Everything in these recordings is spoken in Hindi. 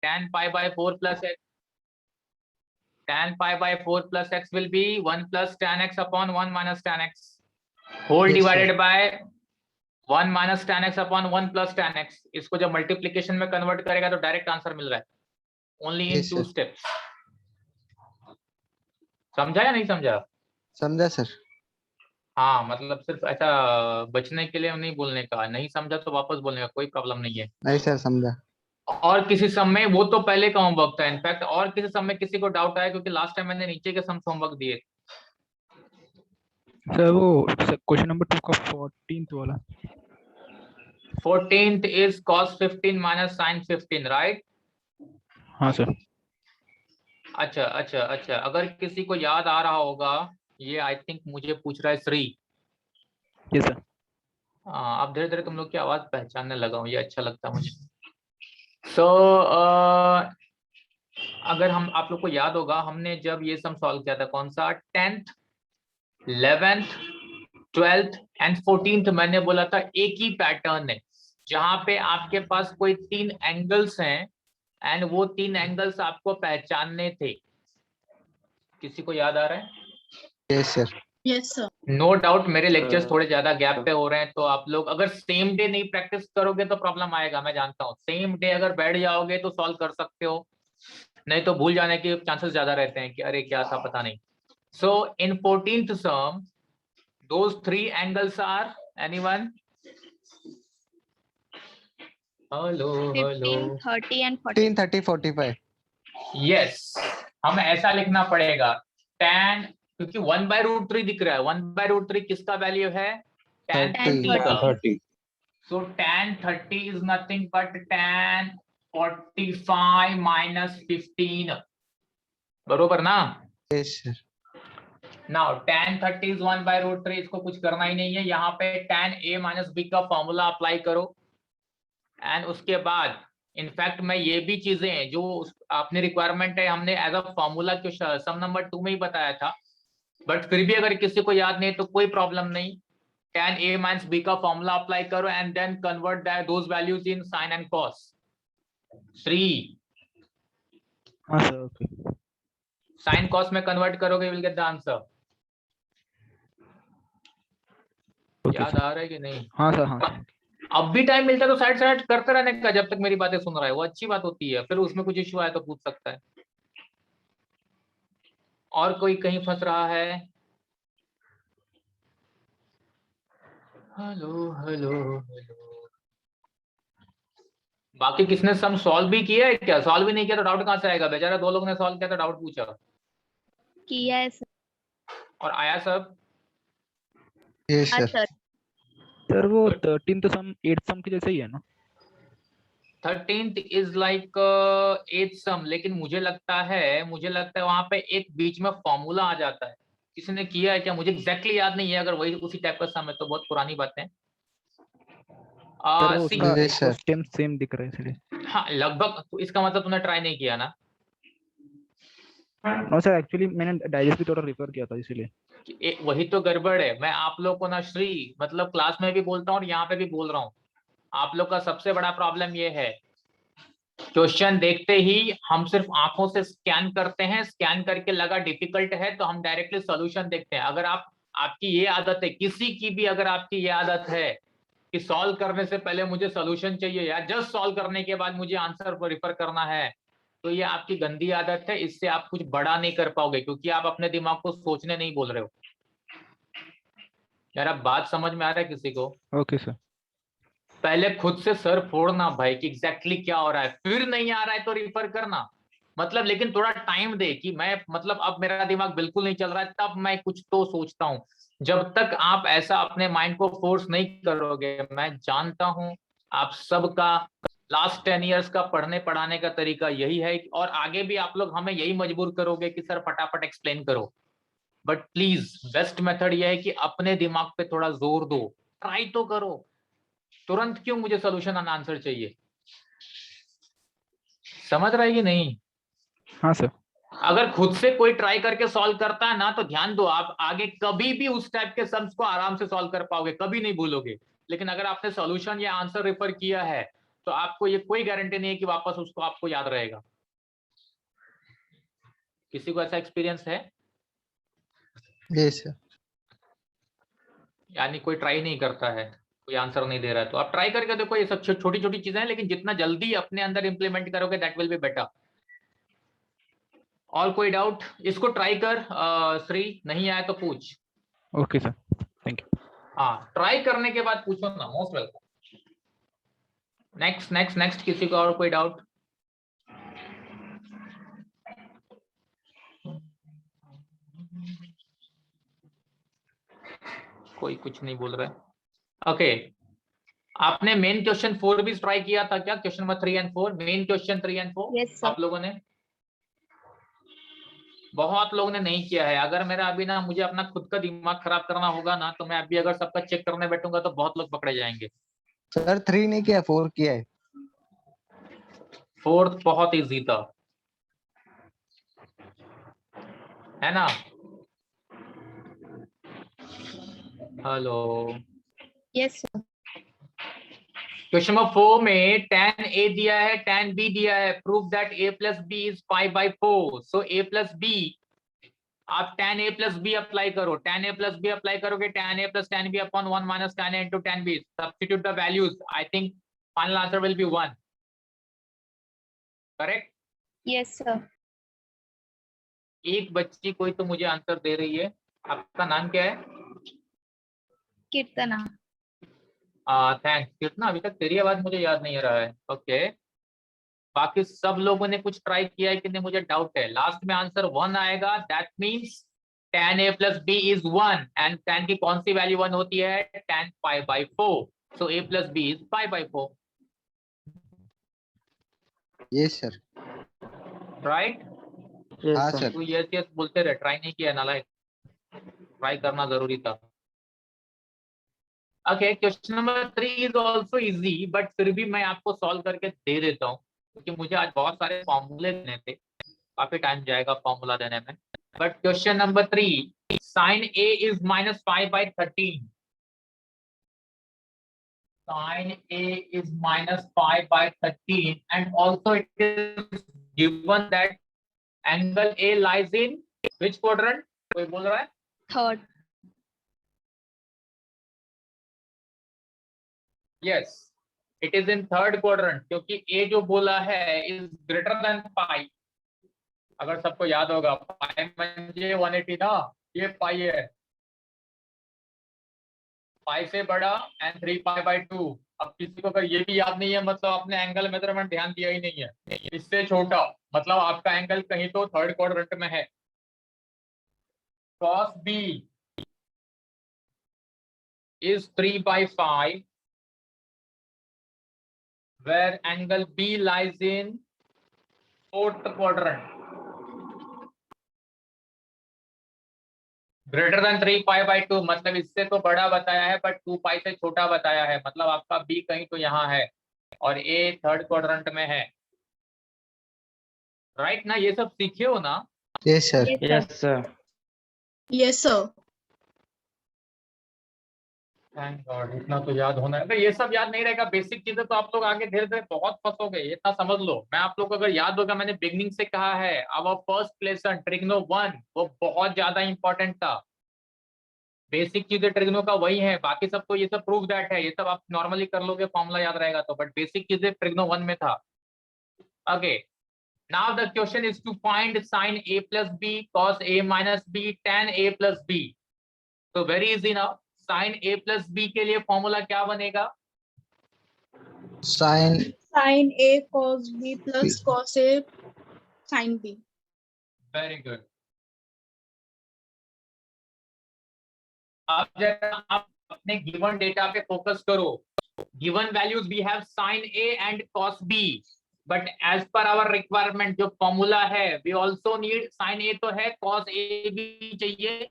tan pi by 4 plus x, tan pi by 4 plus x will be 1 plus tan x upon 1 minus tan x whole divided by 1 minus tan x upon 1 plus tan x. इसको जब मल्टीप्लीकेशन में कन्वर्ट करेगा तो डायरेक्ट आंसर मिल रहा है, ओनली इन 2 स्टेप्स। समझा या नहीं समझा? समझा सर। हाँ, मतलब सिर्फ ऐसा बचने के लिए नहीं बोलने का, नहीं समझा तो वापस बोलने का, कोई प्रॉब्लम नहीं है। नहीं सर समझा। और किसी समय वो तो पहले का होमवर्क था इनफैक्ट, और किसी समय किसी को डाउट आया क्योंकि लास्ट टाइम मैंने नीचे के सम होमवर्क दिए सर। वो क्वेश्चन नंबर 2 का 14th वाला। 14th is cos 15 minus sin 15, right? हाँ सर। अच्छा अच्छा अच्छा, अगर किसी को याद आ रहा होगा, ये आई थिंक मुझे पूछ रहा है श्री। Yes sir. अब धीरे धीरे तुम लोग की आवाज पहचानने लगा हूँ, ये अच्छा लगता है मुझे। सो अगर हम आप लोग को याद होगा, हमने जब ये सम सॉल्व किया था, कौन सा 10th 11th 12th and 14th, मैंने बोला था एक ही पैटर्न है जहां पे आपके पास कोई 3 एंगल्स हैं एंड वो 3 एंगल्स आपको पहचानने थे। किसी को याद आ रहा है? Yes sir. Yes sir. No doubt मेरे लेक्चर्स थोड़े ज्यादा गैप पे हो रहे हैं, तो आप लोग अगर सेम डे नहीं प्रैक्टिस करोगे तो प्रॉब्लम आएगा, मैं जानता हूँ। सेम डे अगर बैठ जाओगे तो सॉल्व कर सकते हो, नहीं तो भूल जाने के चांसेस ज्यादा रहते हैं कि अरे क्या था पता नहीं। सो इन 14th some those 3 angles are anyone? Hello 15, 30 and 40. 15 30 45। yes, हम ऐसा लिखना पड़ेगा tan, क्योंकि 1/√3 दिख रहा है, 1/√3 किसका वैल्यू है? tan 30 का। so tan 30 is nothing but tan 45 minus 15, बरोबर ना? yes sir। Now tan 30 is 1/√3, इसको कुछ करना ही नहीं है, यहाँ पे tan a minus b का फॉर्मूला अप्लाई करो एंड उसके बाद इनफैक्ट मैं ये भी चीजें जो अपनी रिक्वायरमेंट है हमने as a formula question sum number 2 में ही बताया था, बट फिर भी अगर किसी को याद नहीं तो कोई प्रॉब्लम नहीं। tan a minus b का फॉर्मूला अप्लाई करो and then convert those values in sine and cos. 3 हाँ सर। ओके। साइन कॉस में कन्वर्ट करोगे विल गेट द आंसर। याद आ रहा है कि नहीं? हाँ सर। हाँ सर। अब भी टाइम मिलता है तो साइड साइड करते रहने का जब तक मेरी बातें सुन रहा है, वो अच्छी बात होती है, फिर उसमें कुछ इश्यू आए तो पूछ सकता है। और कोई कहीं फंस रहा है? Hello hello hello. बाकी किसने सम सॉल्व भी किया है क्या? सॉल्व भी नहीं किया तो डाउट कहां से आएगा? बेचारा 2 लोगों ने सॉल्व किया तो डाउट पूछा किया है सर। और आया सब? Yes sir. सर वो 13th सम 8th सम के जैसे ही है ना? 13th इज लाइक 8th सम, लेकिन मुझे लगता है वहां पे एक बीच में फॉर्मूला आ जाता है। किसी ने किया है क्या? मुझे एग्जैक्टली याद नहीं है, अगर वही उसी टाइप का सम है तो बहुत पुरानी बात है। सेम दिख रहा है इसलिए। हाँ लगभग, तो इसका मतलब तूने ट्राई नहीं किया ना? नो सर, एक्चुअली मैंने डाइजेस्ट भी थोड़ा रेफर किया था इसीलिए। वही तो गड़बड़ है। मैं आप लोग को ना श्री मतलब क्लास में भी बोलता हूँ और यहाँ पे भी बोल रहा हूँ, आप लोग का सबसे बड़ा प्रॉब्लम ये है, क्वेश्चन देखते ही हम सिर्फ आंखों से स्कैन करते हैं, स्कैन करके लगा डिफिकल्ट है तो हम डायरेक्टली सॉल्यूशन देखते हैं। अगर आपकी ये आदत है, किसी की भी अगर आपकी ये आदत है कि सॉल्व करने से पहले मुझे सॉल्यूशन चाहिए या जस्ट सॉल्व करने के बाद मुझे आंसर को रिफर करना है, तो ये आपकी गंदी आदत है। इससे आप कुछ बड़ा नहीं कर पाओगे क्योंकि आप अपने दिमाग को सोचने नहीं बोल रहे हो। यार अब बात समझ में आ रहा है किसी को? Okay sir. पहले खुद से सर फोड़ना भाई कि एग्जैक्टली क्या हो रहा है, फिर नहीं आ रहा है तो रिफर करना। मतलब लेकिन थोड़ा टाइम दे कि मैं मतलब अब मेरा दिमाग बिल्कुल नहीं चल रहा है तब मैं कुछ तो सोचता हूँ। जब तक आप ऐसा अपने माइंड को फोर्स नहीं करोगे, मैं जानता हूँ आप सबका लास्ट 10 इयर्स का पढ़ने पढ़ाने का तरीका यही है, और आगे भी आप लोग हमें यही मजबूर करोगे कि सर फटाफट एक्सप्लेन करो। बट प्लीज बेस्ट मेथड यह है कि अपने दिमाग पे थोड़ा जोर दो, ट्राई तो करो। तुरंत क्यों मुझे सोल्यूशन एंड आंसर चाहिए? समझ रहा है कि नहीं? हाँ सर। अगर खुद से कोई ट्राई करके सॉल्व करता है ना तो ध्यान दो, आप आगे कभी भी उस टाइप के सम्स को आराम से सॉल्व कर पाओगे, कभी नहीं भूलोगे। लेकिन अगर आपने सॉल्यूशन या आंसर रेफर किया है तो आपको ये कोई गारंटी नहीं है कि वापस उसको आपको याद रहेगा। किसी को ऐसा एक्सपीरियंस है? Yes sir. यानी कोई ट्राई नहीं करता है, कोई आंसर नहीं दे रहा है, तो आप ट्राई करके देखो। ये सब छोटी छोटी चीजें हैं, लेकिन जितना जल्दी अपने अंदर इंप्लीमेंट करोगे दैट विल बी बेटर। और कोई डाउट? इसको ट्राई कर श्री, नहीं आया तो पूछ। Okay sir, thank you. हाँ, ट्राई करने के बाद पूछो ना, most welcome. Next next next, किसी को और कोई डाउट? कोई कुछ नहीं बोल रहा है। ओके, आपने मेन क्वेश्चन 4 भी ट्राई किया था क्या? Question number 3 and 4, main question 3 and 4 Yes, sir. आप लोगों ने? बहुत लोगों ने नहीं किया है। अगर मेरा अभी ना मुझे अपना खुद का दिमाग खराब करना होगा ना, तो मैं अभी अगर सबका चेक करने बैठूंगा तो बहुत लोग पकड़े जाएंगे। सर 3 नहीं किया, 4 किया है। 4th बहुत इजी था, है ना? Hello, Yes, sir. Question number 4 में tan a दिया है, tan b दिया है। Prove that a plus B is 5/4। So a plus B, आप tan a plus B apply करो। tan a plus B apply करोगे, tan a plus tan b upon 1 minus tan a into tan b। Substitute the values. I think final answer will be 1। Correct? Yes, sir. एक बच्ची कोई तो मुझे आंसर दे रही है। आपका नाम क्या है? Kirtana. थैंक्स कितना, अभी तक तेरी आवाज मुझे याद नहीं आ रहा है। ओके, बाकी सब लोगों ने कुछ ट्राई किया है कि नहीं, मुझे डाउट है। लास्ट में आंसर 1 आएगा, that means tan a plus B is 1 and tan की कौन सी वैल्यू 1 होती है? tan 5/4। So a plus B is 5/4। Yes, sir. Right? हाँ सर। तू यस यस बोलते रहे, ट्राई नहीं किया नालायक। ट्राई करना जरूरी था। Okay, question number 3 is also easy, but फिर भी मैं आपको सॉल्व करके दे देता हूँ, क्योंकि मुझे आज बहुत सारे फॉर्मूले देने थे। काफी टाइम जाएगा फॉर्मूला देने में। But question number 3, sin a is -5/13। sin a is -5/13 and also it is given that angle a lies in which quadrant? कोई बोल रहा है? Third. Yes, it is in third quadrant, क्योंकि a जो बोला है is greater than pi। अगर सबको याद होगा, पाई म्हणजे 180 ना, ये पाई है, पाई से बड़ा एंड 3π/2। अब किसी को अगर ये भी याद नहीं है, मतलब आपने एंगल मेजरमेंट ध्यान दिया ही नहीं है। इससे छोटा मतलब आपका एंगल कहीं तो थर्ड क्वाड्रेंट में है। cos b is 3/5 where angle b lies in fourth quadrant। Greater than 3π/2 मतलब इससे तो बड़ा बताया है, बट 2π से छोटा बताया है, मतलब आपका b कहीं तो यहाँ है और a थर्ड क्वाड्रेंट में है। राइट ना? ये सब सीखे हो ना? Yes, sir. Yes, sir. Yes, sir. Thank God, इतना तो याद होना है। अगर ये सब याद नहीं रहेगा, बेसिक चीजें, तो आप लोग आगे धीरे धीरे बहुत फंसोगे। इतना समझ लो, मैं आप लोग को अगर याद होगा, मैंने बिगनिंग से कहा है, आवर फर्स्ट लेसन ट्रिग्नो 1 वो बहुत ज्यादा इंपॉर्टेंट था। बेसिक चीजें ट्रिग्नो का वही है, बाकी सब तो ये सब प्रूव दैट है, ये सब आप नॉर्मली कर लोगे, फॉर्मूला याद रहेगा तो, बट बेसिक चीजें ट्रिग्नो 1 में था। Okay, now the question is to find sin a plus b cos a minus b tan a plus b। तो very easy now, sin a plus b के लिए फॉर्मूला क्या बनेगा? Sin Sin A cos B plus cos A sin B. Very good. अब जरा आप अपने गिवन डेटा पे फोकस करो। Given values we have sin A and cos B, but as per our requirement जो फॉर्मूला है, we also need sin A तो है, cos A भी चाहिए,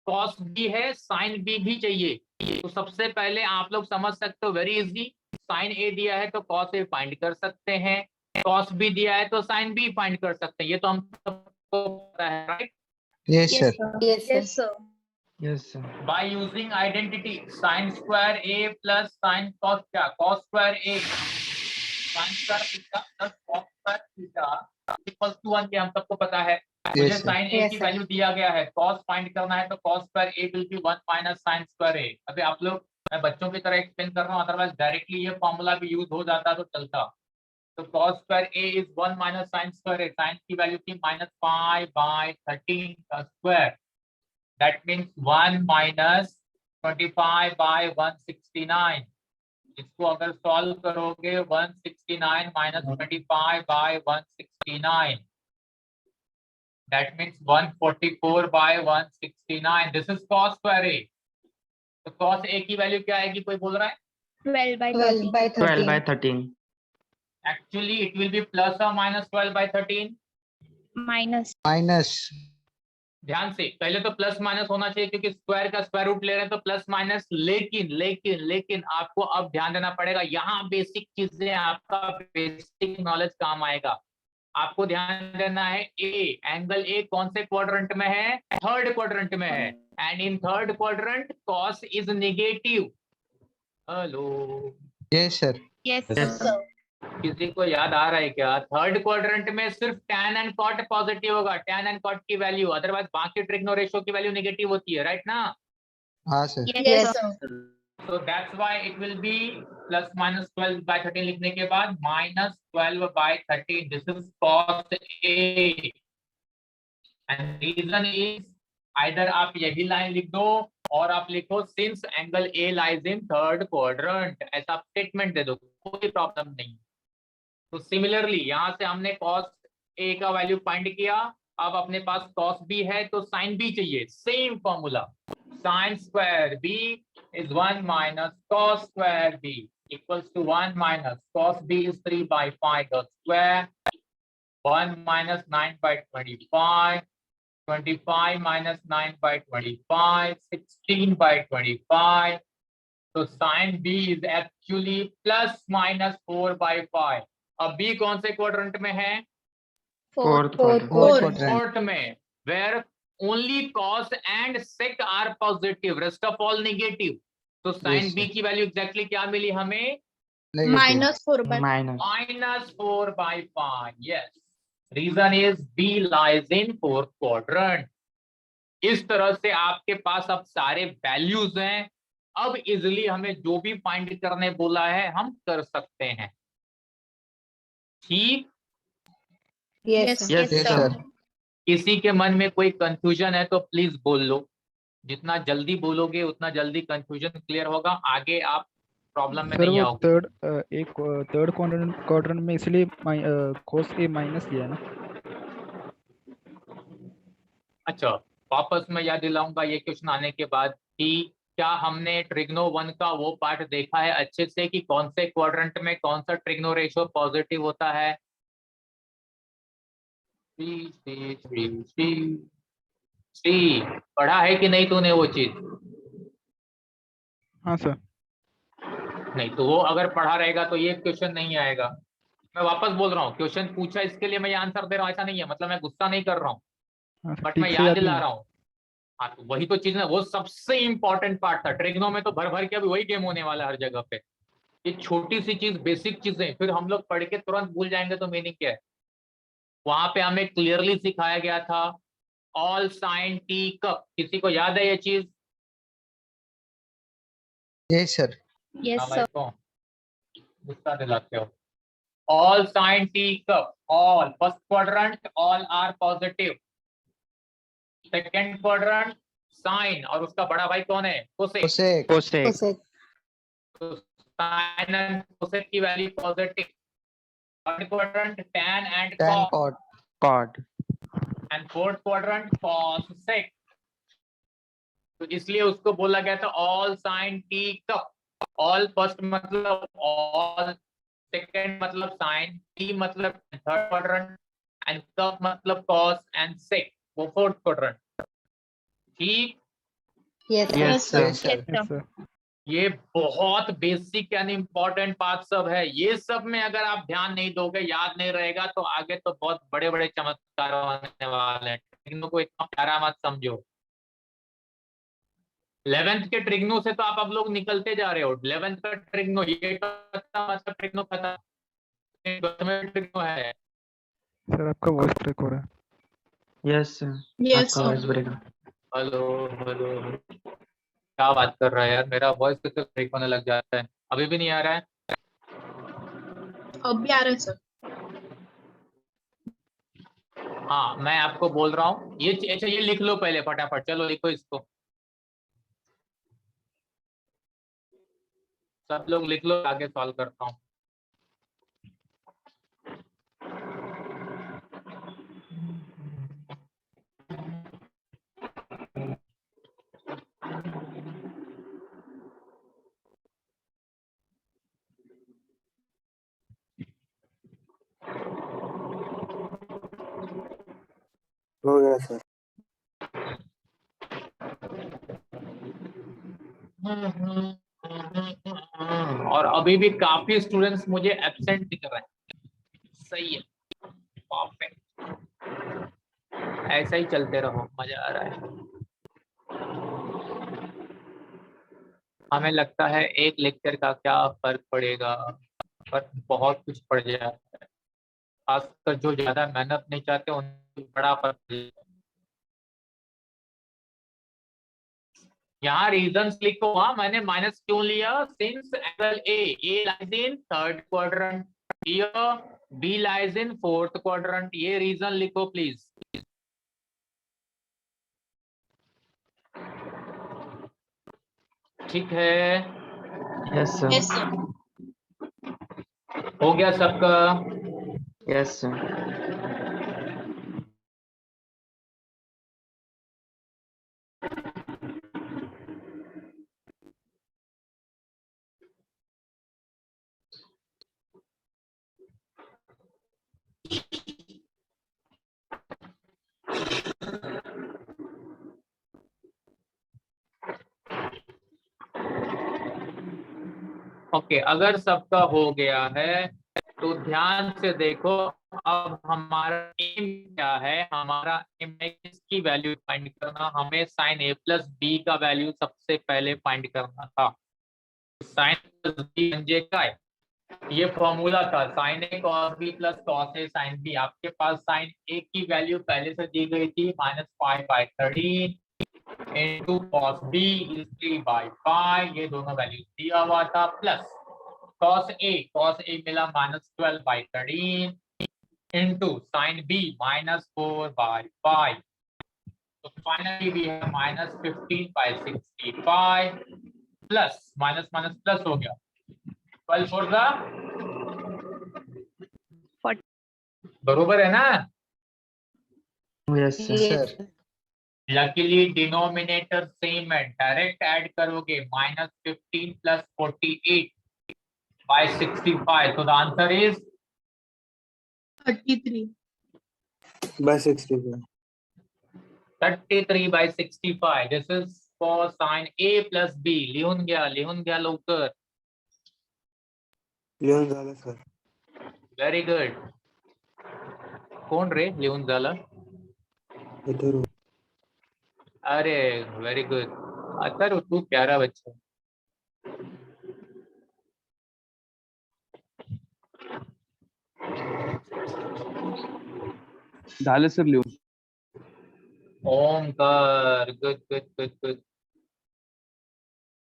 cos B है, sin B भी चाहिए। तो सबसे पहले आप लोग समझ सकते हो, वेरी इजी, sin A दिया है तो cos A फाइंड कर सकते हैं, cos B दिया है तो sin B फाइंड कर सकते हैं। ये तो हम सबको पता है, right? yes, sir. Yes, sir. Yes, sir. By using identity sin square A plus sin cos क्या, cos square A sin square theta plus cos square theta equals to 1 के हम सबको पता है। मुझे Yes, sir. sin a की वैल्यू दिया गया है, cos फाइंड करना है तो cos square a will be 1 minus sin square a। अभी आप लोग, मैं बच्चों की तरह एक्सप्लेन कर रहा हूँ, अदरवाइज डायरेक्टली ये फॉर्मूला भी यूज हो जाता तो चलता। तो cos square a is 1 minus sin square a, sin की वैल्यू थी -5/13 का स्क्वायर, दैट मींस 1 माइनस 25/169। इसको अगर सॉल्व करोगे 169 minus 25/169, that means 144/169। This is cos square a। तो cos a की वैल्यू क्या आएगी, कोई बोल रहा है? 12/13 actually it will be plus और माइनस 12/13। minus Minus. ध्यान से, पहले तो प्लस माइनस होना चाहिए क्योंकि स्क्वायर का स्क्वायर रूट ले रहे हैं तो प्लस माइनस, लेकिन लेकिन लेकिन आपको अब ध्यान देना पड़ेगा, यहाँ बेसिक चीजें, आपका बेसिक नॉलेज काम आएगा। आपको ध्यान देना है, ए एंगल ए कौन से क्वाड्रेंट में है? थर्ड क्वाड्रेंट में है, and in third quadrant cos is negative. Hello, Yes, sir. yes Yes, sir. किसी को याद आ रहा है क्या? थर्ड क्वाड्रेंट में सिर्फ tan एंड cot पॉजिटिव होगा, tan एंड cot की वैल्यू, अदरवाइज बाकी ट्रिग्नो रेशियो की वैल्यू नेगेटिव होती है, राइट ना? हाँ sir. Yes sir. So that's why it will be plus minus 12/13 लिखने के बाद minus 12/13. This is cos A. And reason is either आप यही लाइन लिख दो और आप लिखो since angle A lies in third quadrant, ऐसा स्टेटमेंट दे दो, कोई प्रॉब्लम नहीं। तो सिमिलरली यहाँ से हमने cos A का वैल्यू फाइंड किया, अब अपने पास cos B है तो sin B चाहिए, same formula, sin square B is 1 minus cos square B equals to 1 minus cos B is 3/5 the square, 1 minus 9/25, 25 minus 9/25, 16/25. So sin B is actually plus minus 4/5. अब B कौन से क्वाड्रेंट में है? fourth Fourth quadrant. फोर्थ में, where only cos and sec are positive, rest of all negative. तो sin Yes, B की वैल्यू एग्जैक्टली क्या मिली हमें? Negative. minus 4/5. minus -4/5. Yes, reason is B lies in fourth quadrant. इस तरह से आपके पास अब सारे वैल्यूज हैं, अब इजिली हमें जो भी फाइंड करने बोला है हम कर सकते हैं, ठीक? Yes Yes, Yes, sir. sir. किसी के मन में कोई कंफ्यूजन है तो प्लीज बोल लो, जितना जल्दी बोलोगे उतना जल्दी कंफ्यूजन क्लियर होगा, आगे आप प्रॉब्लम में सर नहीं वो आओगे। थर्ड क्वाड्रेंट में इसलिए cos A माइनस लिया ना। अच्छा, वापस मैं याद दिलाऊंगा ये क्वेश्चन आने के बाद कि क्या हमने ट्रिग्नो 1 का वो पार्ट देखा है अच्छे से कि कौन से क्वाड्रेंट में कौन सा ट्रिग्नो रेशियो पॉजिटिव होता है? सी पढ़ा है कि नहीं तूने वो चीज? हाँ सर। नहीं तो वो अगर पढ़ा रहेगा तो ये क्वेश्चन नहीं आएगा। मैं वापस बोल रहा हूँ, क्वेश्चन पूछा इसके लिए मैं ये आंसर दे रहा हूँ, ऐसा नहीं है, मतलब मैं गुस्सा नहीं कर रहा हूँ, हाँ सर, बट मैं ठीक से याद याद दिला नहीं रहा हूँ। हाँ तो वही तो चीज है, वो सबसे इंपॉर्टेंट पार्ट था। ट्रिग्नो में तो भर भर के अभी वही गेम होने वाला है हर जगह पे। ये छोटी सी चीज, बेसिक चीजें फिर हम लोग पढ़ के तुरंत भूल जाएंगे तो मीनिंग क्या है? वहां पे हमें क्लियरली सिखाया गया था ऑल साइन टी कप, किसी को याद है ये चीज? Yes, sir. Yes हाँ sir. भाई को गुस्सा दिलाते हो। All sine tea cup, all first quadrant all are positive, second quadrant sine और उसका बड़ा भाई कौन है? कोसेक। Cosec. cosec तो साइन एंड कोसेक की value positive. Third quadrant tan and Tan cos, cot. cot and fourth quadrant cos sec. तो इसलिए उसको बोला गया था all sine tea cup. All first मतलब ऑल, सेकेंड मतलब साइन, टी मतलब थर्ड क्वाड्रेंट, एंड कप मतलब कॉस एंड सेक, वो फोर्थ क्वाड्रेंट, ठीक? yes Yes sir Yes, sir. Yes sir. ये बहुत बेसिक एंड इम्पोर्टेंट बात सब है, ये सब में अगर आप ध्यान नहीं दोगे, याद नहीं रहेगा तो आगे तो बहुत बड़े बड़े चमत्कार होने वाले हैं। ट्रिग्नो को इतना प्यारा मत समझो। 11th के ट्रिग्नो से तो आप अब लोग निकलते जा रहे हो। 11th का ट्रिग्नो ये मतलब ट्रिग्नो खत्म, क्यों है? सर आपका वॉइस ब्रेक हो रहा है। यस सर, Yes, आपका sir. Voice break. Hello hello, क्या बात कर रहा है यार, मेरा वॉइस तो ब्रेक होने लग जाता है, अभी भी नहीं आ रहा है। अब भी आ रहा है सर। हाँ मैं आपको बोल रहा हूँ, ये अच्छा ये लिख लो पहले फटाफट, चलो लिखो इसको, सब लोग लिख लो, आगे सॉल्व करता हूँ। हो गया सर। और अभी भी काफी स्टूडेंट्स मुझे एब्सेंट दिख रहे हैं, सही है, परफेक्ट, ऐसा ही चलते रहो, मजा आ रहा है। हमें लगता है एक लेक्चर का क्या फर्क पड़ेगा, फर्क बहुत कुछ पड़ जाता है, खासकर जो ज्यादा मेहनत नहीं चाहते उनको बड़ा फर्क पड़ेगा। यहाँ रीजंस लिखो, हाँ मैंने माइनस क्यों लिया, since angle A lies in third quadrant, here B lies in fourth quadrant, ये रीजन लिखो प्लीज। ठीक है, यस सर। Yes, sir. हो गया सबका? Yes sir. ओके, अगर सबका हो गया है तो ध्यान से देखो, अब हमारा एम क्या है, हमारा एम की वैल्यू फाइंड करना, हमें साइन ए प्लस बी का वैल्यू सबसे पहले फाइंड करना था। साइन प्लस बी म्हणजे काय, ये फॉर्मूला था, sign A cos B plus cos A sine B. आपके पास साइन ए की वैल्यू पहले से दी गई थी -5/13 इंटू कॉस बी इज 3/5, ये दोनों वैल्यू दिया हुआ था, प्लस cos A मिला -12/13 इंटू साइन B -4/5, तो फाइनली भी है -15/65 प्लस माइनस माइनस प्लस हो गया 12 4 का 40. बरोबर है ना? Yes sir. Luckily denominator same है, डायरेक्ट ऐड करोगे -15 + 48/65, so the answer is 33/65. 33/65. This is for sin A plus B. लिहून घ्या लवकर. लिहून झालं सर. Very good. कोण रे लिहून झालं? अरे वेरी गुड, अथर्व तू प्यारा बच्चा. झालं सर लिहून. Omkar, good.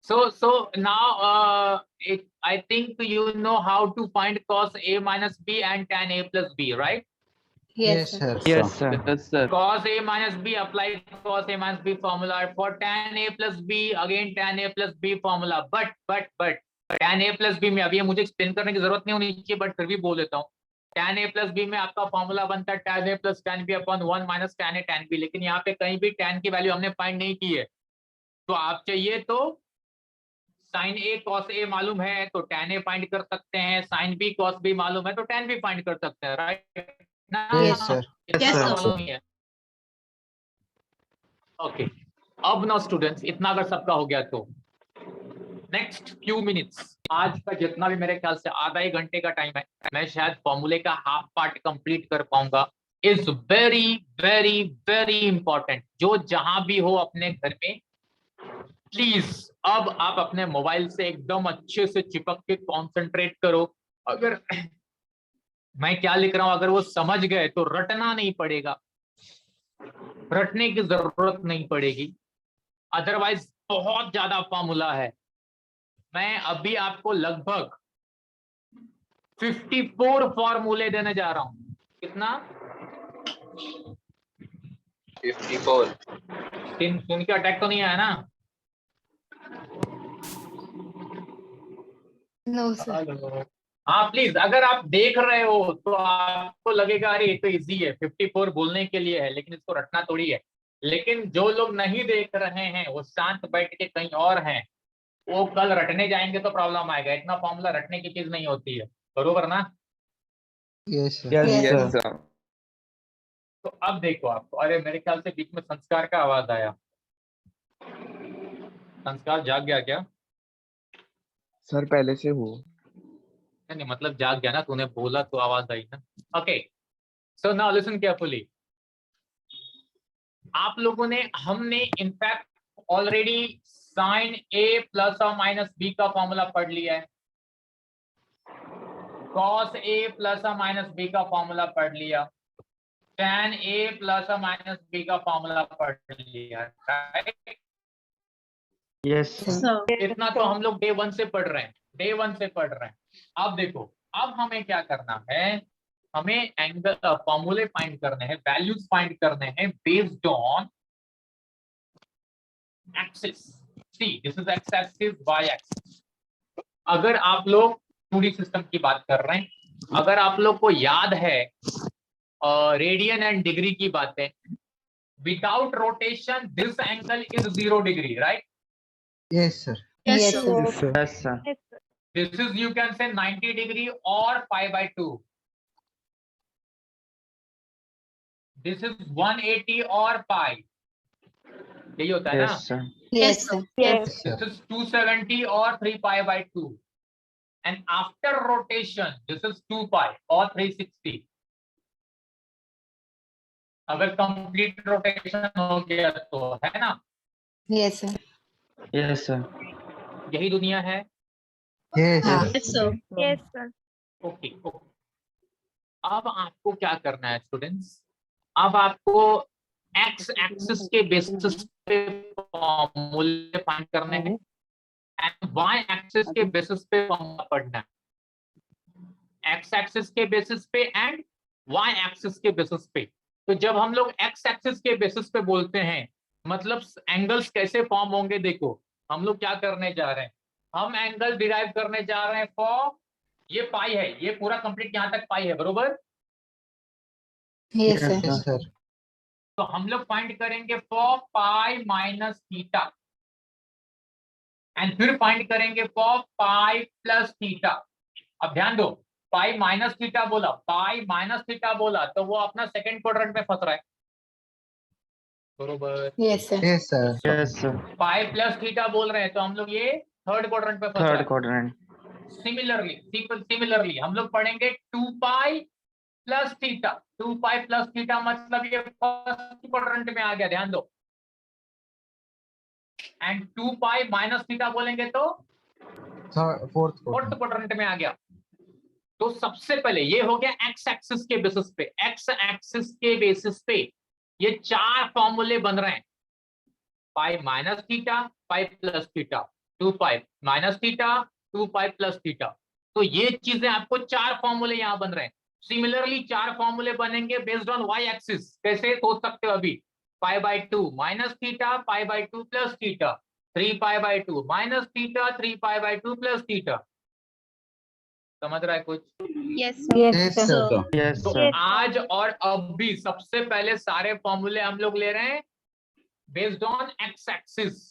So now I think you know how to find cos A minus B and tan A plus B, right? Yes, sir. Yes sir. Yes, sir. Cos A minus B, apply cos A minus B formula. For tan A plus B, again tan A plus B formula. But tan A plus B में, अब ये मुझे एक्सप्लेन करने की जरूरत नहीं होनी चाहिए, बट फिर भी बोल देता हूँ. tan A plus B में आपका फॉर्मूला बनता है tan A plus tan B upon 1 minus tan A tan B, लेकिन यहाँ पे कहीं भी tan की वैल्यू हमने फाइंड नहीं की है, तो आप चाहिए तो sin A cos A मालूम है तो tan A फाइंड कर सकते हैं, sin B cos B मालूम है तो tan B फाइंड कर सकते हैं, right? Yes, sir. Yes, sir. Okay, अब ना स्टूडेंट्स, इतना अगर सबका हो गया तो नेक्स्ट फ्यू मिनट्स, आज का जितना भी मेरे ख्याल से आधा एक घंटे का टाइम है, मैं शायद फॉर्मूले का हाफ पार्ट कंप्लीट कर पाऊंगा, is very very very important. जो जहां भी हो अपने घर में, प्लीज अब आप अपने मोबाइल से एकदम अच्छे से चिपक के कॉन्सेंट्रेट करो. अगर मैं क्या लिख रहा हूं अगर वो समझ गए तो रटना नहीं पड़ेगा, रटने की जरूरत नहीं पड़ेगी, अदरवाइज बहुत ज्यादा फॉर्मूला है। मैं अभी आपको लगभग 54 फॉर्मूले देने जा रहा हूं। कितना? 54। सुन के अटैक तो नहीं आया ना? No, sir. हेलो। हाँ प्लीज, अगर आप देख रहे हो तो आपको लगेगा अरे ये तो इजी है, 54 बोलने के लिए है, लेकिन इसको रटना थोड़ी है। लेकिन जो लोग नहीं देख रहे हैं, वो शांत बैठ के कहीं और हैं, वो कल रटने जाएंगे तो प्रॉब्लम आएगा। इतना फॉर्मूला रटने की चीज नहीं होती है, बरोबर ना? Yes, sir. Yes, Yes, sir. तो अब देखो आपको, अरे मेरे ख्याल से बीच में संस्कार का आवाज आया। संस्कार जाग गया क्या? सर पहले से हो। नहीं मतलब जाग गया ना, तूने बोला तो आवाज आई ना। Okay, so now listen carefully. आप लोगों ने, हमने इनफैक्ट ऑलरेडी साइन ए प्लस और माइनस बी का फॉर्मूला पढ़ लिया है, कॉस ए प्लस और माइनस बी का फॉर्मूला पढ़ लिया, tan ए प्लस और माइनस बी का फॉर्मूला पढ़ लिया, राइट? Yes sir. इतना तो हम लोग डे 1 से पढ़ रहे हैं, डे 1 से पढ़ रहे हैं। अब देखो, अब हमें क्या करना है, हमें एंगल फॉर्मूले फाइंड करने हैं, वैल्यूज फाइंड करने हैं based on axis. See this is X axis, Y axis. अगर आप लोग 2D सिस्टम की बात कर रहे हैं, अगर आप लोग को याद है रेडियन एंड डिग्री की बातें, without rotation this angle is 0 degree, right? Yes sir. Yes, Yes, sir. sir. Yes, sir. Yes sir. This is, you can say 90 degree or pi by 2. This is 180 or pi. यही होता है ना? Yes sir. Yes, sir. Yes. This is 270 or 3 pi by 2. And after rotation, this is 2 pi or 360. अगर complete rotation हो गया तो, है ना? Yes, sir. Yes sir. यही दुनिया है। यस हाँ. Yes, sir. Yes, sir. Okay okay. अब आपको क्या करना है स्टूडेंट्स, अब आपको एक्स एक्सिस के बेसिस पे फॉर्मूले फाइंड करने हैं एंड वाई एक्सिस के बेसिस पे फॉर्मूला पढ़ना है, एक्स एक्सिस के बेसिस पे एंड वाई एक्सिस के बेसिस पे। तो जब हम लोग एक्स एक्सिस के बेसिस पे बोलते हैं, मतलब एंगल्स कैसे फॉर्म होंगे, देखो हम लोग क्या करने जा रहे हैं, हम एंगल डिराइव करने जा रहे हैं फॉर, ये पाई है, ये पूरा कंप्लीट यहां तक पाई है, बरोबर? Yes, sir. सर। तो हम लोग फाइंड करेंगे for pi minus theta, and फिर फाइंड करेंगे फॉर पाई प्लस थीटा। अब ध्यान दो, पाई माइनस थीटा बोला, पाई माइनस थीटा बोला, तो वो अपना सेकंड क्वाड्रेंट में फंस रहा है, बरोबर? Yes, sir. Yes sir. Yes sir. पाई प्लस थीटा बोल रहे हैं, तो हम लोग ये थर्ड क्वाड्रेंट में फंस रहा थर्ड है। क्वाड्रेंट। सिमिलरली हम लोग पढ़ेंगे 2 pi plus theta, 2 pi plus theta मतलब ये फर्स्ट क्वाड्रेंट में आ गया, ध्यान दो। एंड 2 पाई माइनस थीटा बोलेंगे तो फोर्थ फोर्थ क्वाड्रेंट में आ गया। तो सबसे पहले ये हो गया एक्स एक्सिस के बेसिस पे, एक्स एक्सिस के बेसिस पे ये 4 फॉर्मूले बन रहे हैं, पाई माइनस थीटा, पाई प्लस थीटा, 2 पाई minus theta, 2 pi plus theta. तो ये चीजें आपको 4 फॉर्मूले यहां बन रहे हैं। सिमिलरली 4 फॉर्मूले बनेंगे बेस्ड ऑन वाई एक्सिस। कैसे सोच सकते हो अभी, pi by 2 minus theta, pi by 2 plus theta, 3 pi by 2 minus theta, 3 pi by 2 plus theta. समझ रहा है कुछ? Yes, sir. Yes Sir. Sir. Yes तो सर। आज और अब भी सबसे पहले सारे फॉर्मूले हम लोग ले रहे हैं बेस्ड ऑन एक्स एक्सिस।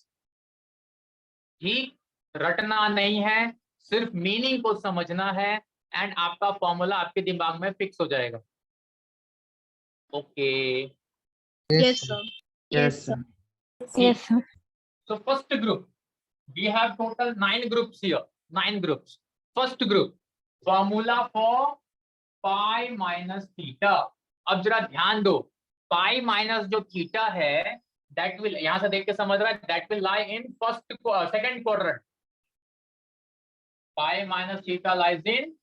ठीक, रटना नहीं है, सिर्फ मीनिंग को समझना है एंड आपका फॉर्मूला आपके दिमाग में फिक्स हो जाएगा। Okay, Yes, sir. Yes sir. Yes, sir. so first group, we have total 9 groups here, 9 groups. First group, formula for pi minus theta. अब जरा ध्यान दो, पाई माइनस जो थीटा है, दैट विल, यहां से देख के समझ रहा है, that will lie in second quadrant. Pi minus theta lies in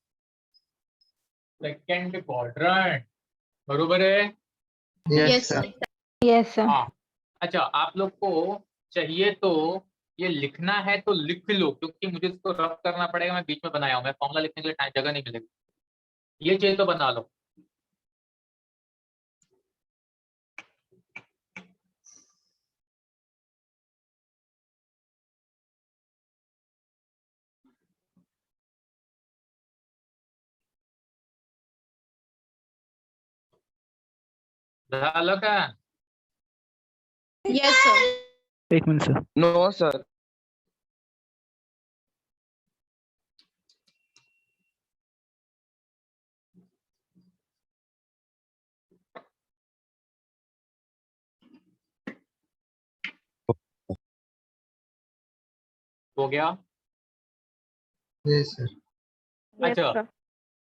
second quadrant, बरोबर है। Yes, sir. Yes, sir. हाँ, अच्छा आप लोग को चाहिए तो ये लिखना है तो लिख लो, क्योंकि मुझे इसको रफ करना पड़ेगा, मैं बीच में बनाया हूँ, मैं फॉर्मूला लिखने के लिए टाइम जगह नहीं मिलेगी। ये चाहिए तो बना लो। झालं का? Yes, sir. एक मिनट सर. No, sir. हो गया? Yes, sir. Yes, अच्छा, sir.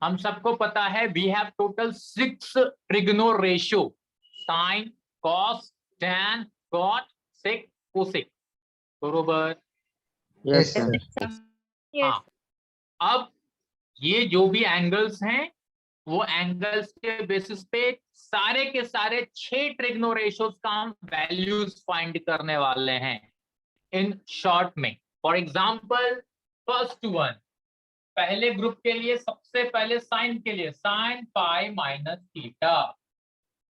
हम सबको पता है we have total 6 trigno ratio, sine, cos, tan, cot, sec, cosec, बरोबर? Yes, sir. Yes. हाँ, अब ये जो भी एंगल्स हैं वो एंगल्स के बेसिस पे सारे के सारे 6 ट्रिग्नो रेशियोज का हम वैल्यूज फाइंड करने वाले हैं इन शॉर्ट में। फॉर एग्जांपल फर्स्ट वन, पहले ग्रुप के लिए सबसे पहले साइन के लिए साइन पाई माइनस थीटा।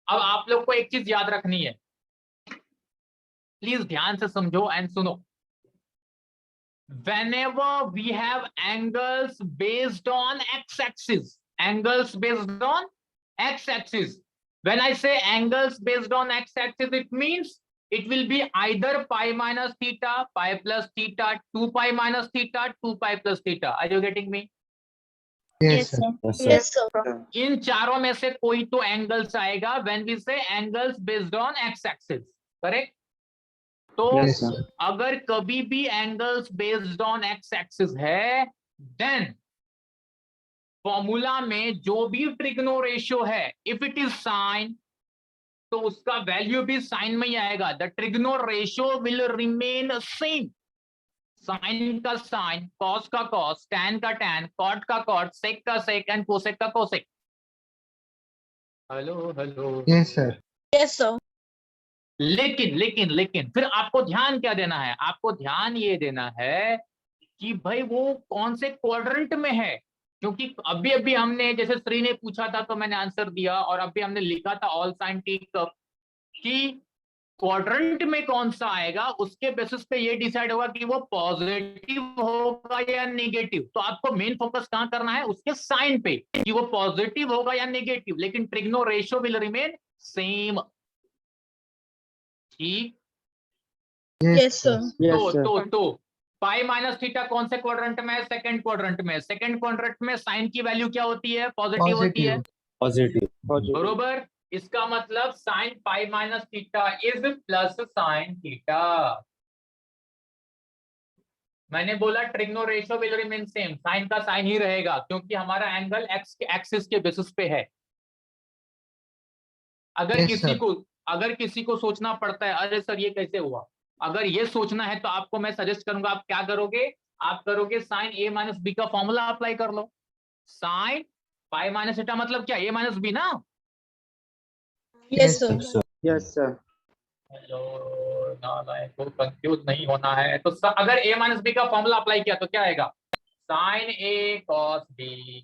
अब आप लोग को एक चीज याद रखनी है, प्लीज ध्यान से समझो एंड सुनो। whenever we have angles based on x-axis, angles based on x-axis, when I say angles based on x-axis, it means it will be either pi minus theta, pi plus theta, 2 pi minus theta, 2 pi plus theta. Are you getting me? Yes, sir. Yes, sir. इन चारों में से कोई तो एंगल्स आएगा when we say angles based on x-axis, करेक्ट? तो Yes, sir. अगर कभी भी angles based on X axis है, देन फॉर्मूला में जो भी ट्रिग्नो रेशियो है, इफ इट इज साइन, तो उसका वैल्यू भी साइन में ही आएगा। The trigno ratio will remain same, sine का साइन, कॉस का कॉस, टैन का टैन, कॉट का कॉट, सेक का सेक एंड कोसेक का cosec. Hello hello. Yes, sir. Yes, sir. लेकिन लेकिन लेकिन फिर आपको ध्यान क्या देना है? आपको ध्यान ये देना है कि भाई वो कौन से क्वाड्रेंट में है, क्योंकि अभी अभी हमने जैसे श्री ने पूछा था तो मैंने आंसर दिया, और अभी हमने लिखा था ऑल साइन टी कप कि क्वाड्रेंट में कौन सा आएगा, उसके बेसिस पे ये डिसाइड होगा कि वो पॉजिटिव होगा या नेगेटिव। तो आपको मेन फोकस कहां करना है? उसके साइन पे, कि वो पॉजिटिव होगा या नेगेटिव, लेकिन trigno ratio will remain same. ठीक? Yes, sir. तो पाई माइनस थीटा कौन से क्वाड्रेंट में है? सेकंड क्वाड्रेंट में। सेकंड क्वाड्रेंट में साइन की वैल्यू क्या होती है? पॉजिटिव होती है, Positive. बरोबर? इसका मतलब sine pi minus theta is plus sine theta. मैंने बोला trigno ratio will remain same, sine का साइन ही रहेगा, क्योंकि हमारा एंगल एक्स एक्सिस के बेसिस पे है। अगर Yes, किसी sir. को अगर किसी को सोचना पड़ता है अरे सर ये कैसे हुआ, अगर ये सोचना है तो आपको मैं सजेस्ट करूंगा आप क्या करोगे? आप करोगे साइन ए माइनस बी का फॉर्मूला अप्लाई कर लो। साइन पाई माइनस थीटा मतलब क्या? ए माइनस बी ना। Yes, sir. Yes, sir. Hello, नालायक को कंफ्यूज नहीं होना है। तो अगर ए माइनस बी का फॉर्मूला अप्लाई किया तो क्या आएगा? Sine A cos B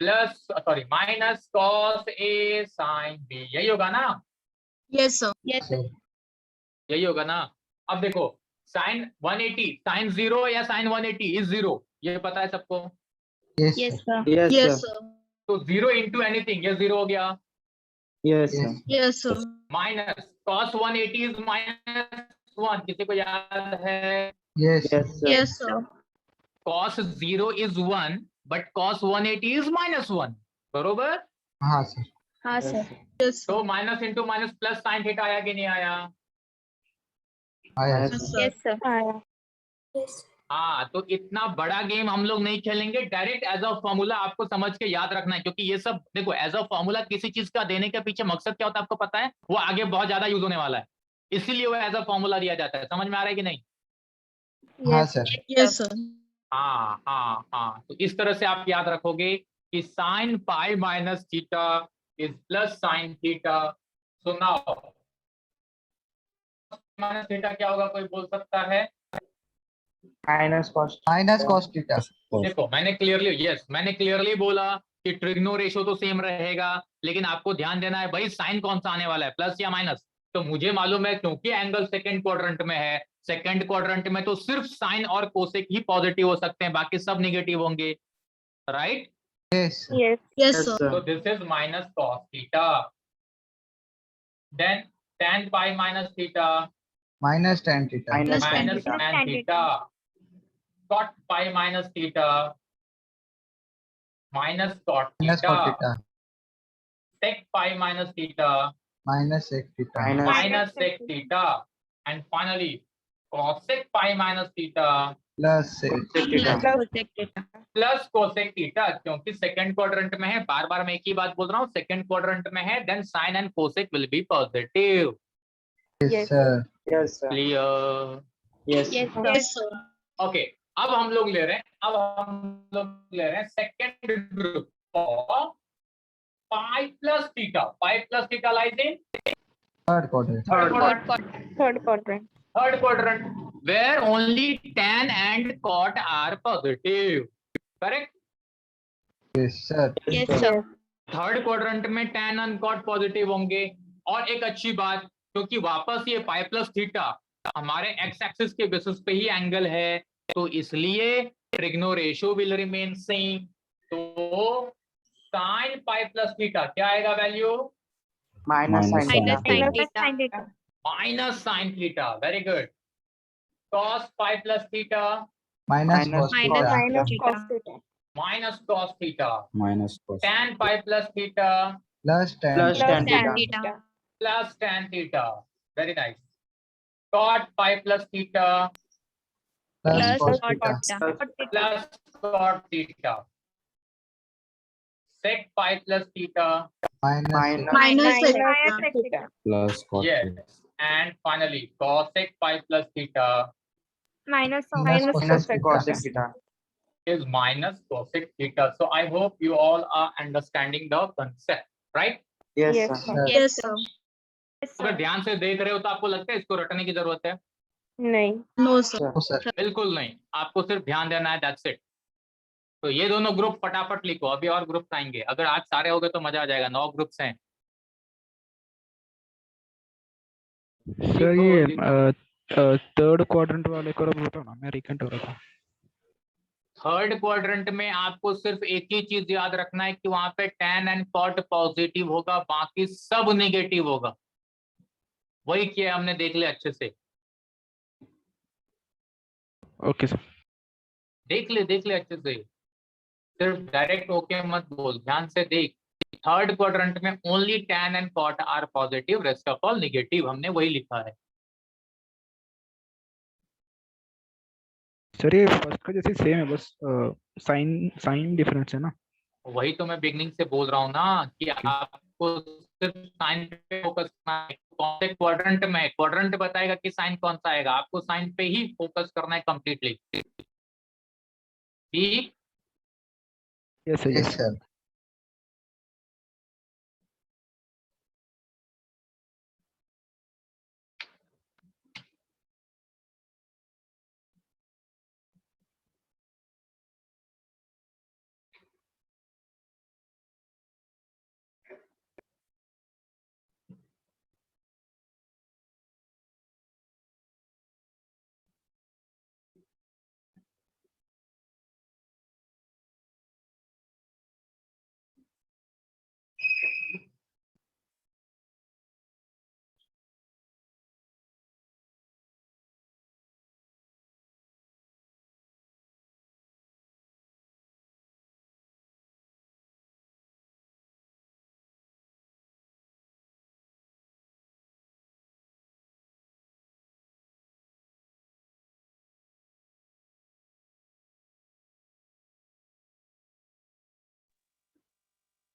plus sorry minus cos A sine B, यही होगा ना? Yes, sir. Yes, sir. यही होगा ना? अब देखो साइन 180, साइन 0 या साइन 180 इज 0, ये पता है सबको। Yes, Yes, sir. sir. Yes, sir. तो 0 इंटू एनीथिंग, ये 0 हो गया। Yes, sir. Yes, sir. Minus cos 180 is -1, किसी को याद है? Yes, sir. Yes, sir. Cos 0 is 1 but cos 180 is -1, बरोबर? हाँ, sir. हाँ sir. Yes, sir. तो minus into minus plus sine theta आया कि नहीं आया? आया, Yes, sir. sir. Yes, sir. हाँ, तो इतना बड़ा गेम हम लोग नहीं खेलेंगे, डायरेक्ट एज अ फॉर्मूला आपको समझ के याद रखना है, क्योंकि ये सब देखो एज अ फॉर्मूला किसी चीज का देने के पीछे मकसद क्या होता है आपको पता है? वो आगे बहुत ज्यादा यूज होने वाला है, इसीलिए वो एज अ फॉर्मूला दिया जाता है। समझ में आ रहा है कि नहीं? हाँ, Yes. sir. Yes, sir. हाँ हाँ हाँ, तो इस तरह से आप याद रखोगे कि sign pi minus theta is plus sine theta. So now minus theta क्या होगा, कोई बोल सकता है? Minus cos theta. देखो मैंने क्लियरली बोला कि ट्रिग्नो रेशो तो सेम रहेगा, लेकिन आपको ध्यान देना है भाई साइन कौन सा आने वाला है, प्लस या माइनस। तो मुझे मालूम है क्योंकि एंगल सेकंड क्वाड्रेंट में है, सेकंड क्वाड्रेंट में तो सिर्फ साइन और कोसेक ही पॉजिटिव हो सकते हैं, बाकी सब नेगेटिव होंगे, right? Yes Yes. Yes, sir. So this is minus cos theta. Then tan pi minus theta minus tan theta. Plus tan minus theta. tan theta. Cot pi minus theta minus cot minus cot theta. Theta. Sec pi minus theta minus sec theta. minus sec theta. And finally cosec pi minus theta plus sec theta. Plus cosec theta. Plus cosec theta, क्योंकि सेकंड क्वाड्रेंट में है, बार बार मैं एक ही बात बोल रहा हूँ, सेकंड क्वाड्रेंट में है, then sine and cosec will be positive. Yes sir. Clear? Yes Yes, sir. Yes, sir. Okay, अब हम लोग ले रहे हैं second group of pi plus theta lies in third quadrant. Third quadrant. Third quadrant where only tan and cot are positive, correct? Yes sir. Yes, sir. Third quadrant में tan एंड cot पॉजिटिव होंगे। और एक अच्छी बात, क्योंकि वापस ये पाई प्लस थीटा हमारे एक्स एक्सिस के बेसिस पे ही एंगल है, तो इसलिए trigno ratio will remain same. तो साइन पाई प्लस थीटा क्या आएगा value? Minus sin Minus theta. sin theta. Minus sine theta, very good. cos pi plus theta minus cos Minus theta. cos theta. Minus cos theta. minus cos tan pi plus theta plus tan Plus theta. tan theta. Plus tan theta, very nice. cot pi plus theta plus Plus cos cot theta. theta. Plus cot theta. sec pi plus theta, minus Minus sec Minus theta. theta. plus cos yes, and finally cosec pi plus theta Minus cosec theta. is minus cosec theta. So I hope you all are understanding the concept, right? Yes, sir. Yes, sir. Yes, अगर sir. ध्यान से देख रहे हो तो आपको लगता है इसको रटने की जरूरत है? नहीं. No, sir. तो सर बिल्कुल नहीं, आपको सिर्फ ध्यान देना है, दैट्स इट। तो ये दोनों ग्रुप फटाफट लिखो, अभी और ग्रुप आएंगे, अगर आज सारे हो गए तो मजा आ जाएगा, 9 ग्रुप्स हैं। सर ये थर्ड क्वाड्रेंट वाले को बताओ ना, मैं रिकंट हो रहा था। थर्ड क्वाड्रेंट में आपको सिर्फ एक ही चीज याद रखना है कि वहां पे tan एंड cot पॉजिटिव होगा, बाकी सब नेगेटिव होगा। वही किया हमने, देख लिया अच्छे से, ओके सर। देख ले अच्छे से, सिर्फ डायरेक्ट ओके मत बोल, ध्यान से देख। थर्ड क्वाड्रेंट में only tan and cot are positive, rest of all negative, हमने वही लिखा है। सर ये फर्स्ट का जैसे सेम है, बस साइन डिफरेंस है ना। वही तो मैं बिगनिंग से बोल रहा हूँ ना कि आपको सिर्फ साइन पे फोकस करना है। कौन से क्वाड्रेंट में, क्वाड्रेंट बताएगा कि साइन कौन सा आएगा, आपको साइन पे ही फोकस करना है कंप्लीटली। ठीक? Yes sir. Yes sir.